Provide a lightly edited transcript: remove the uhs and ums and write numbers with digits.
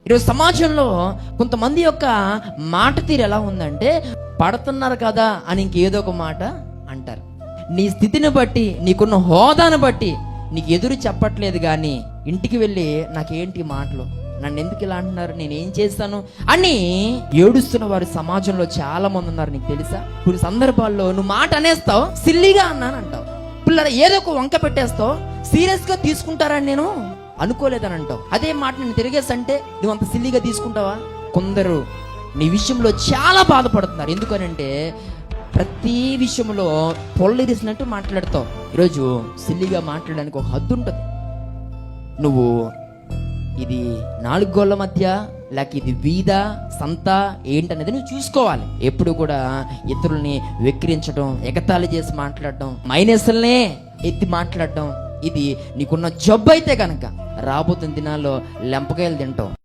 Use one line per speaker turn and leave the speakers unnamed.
ఈరోజు సమాజంలో కొంతమంది యొక్క మాట తీరు ఎలా ఉందంటే, పడుతున్నారు కదా అని ఇంకేదో ఒక మాట అంటారు. నీ స్థితిని బట్టి, నీకున్న హోదాను బట్టి నీకు ఎదురు చెప్పట్లేదు, కానీ ఇంటికి వెళ్ళి నాకేంటి మాటలు, నన్ను ఎందుకు ఇలా అంటున్నారు, నేనేం చేస్తాను అని ఏడుస్తున్న వారు సమాజంలో చాలా మంది ఉన్నారు. నీకు తెలుసా? కొన్ని సందర్భాల్లో నువ్వు మాట అనేస్తావు, సిల్లీగా అన్నాను అంటావు. పిల్లల ఏదో ఒక వంక పెట్టేస్తావు, సీరియస్గా తీసుకుంటారని నేను అనుకోలేదని అంటావు. అదే మాట నేను తిరిగేసంటే నువ్వు అంత సిల్లీగా తీసుకుంటావా? కొందరు నీ విషయంలో చాలా బాధపడుతున్నారు. ఎందుకనంటే ప్రతి విషయంలో పొల్లరిసినట్టు మాట్లాడతావు. ఈరోజు సిల్లీగా మాట్లాడడానికి ఒక హద్దు ఉంటుంది. నువ్వు ఇది 4 గోళ్ల మధ్య లేక ఇది వీధ సంత ఏంటనేది నువ్వు చూసుకోవాలి. ఎప్పుడు కూడా ఇతరుల్ని వెక్కిరించడం, ఎగతాళి చేసి మాట్లాడడం, మైనస్లనే ఎత్తి మాట్లాడడం, ఇది నీకున్న జబ్బు అయితే కనుక రాబోతున్న దినాల్లో లెంపకాయలు తింటావు.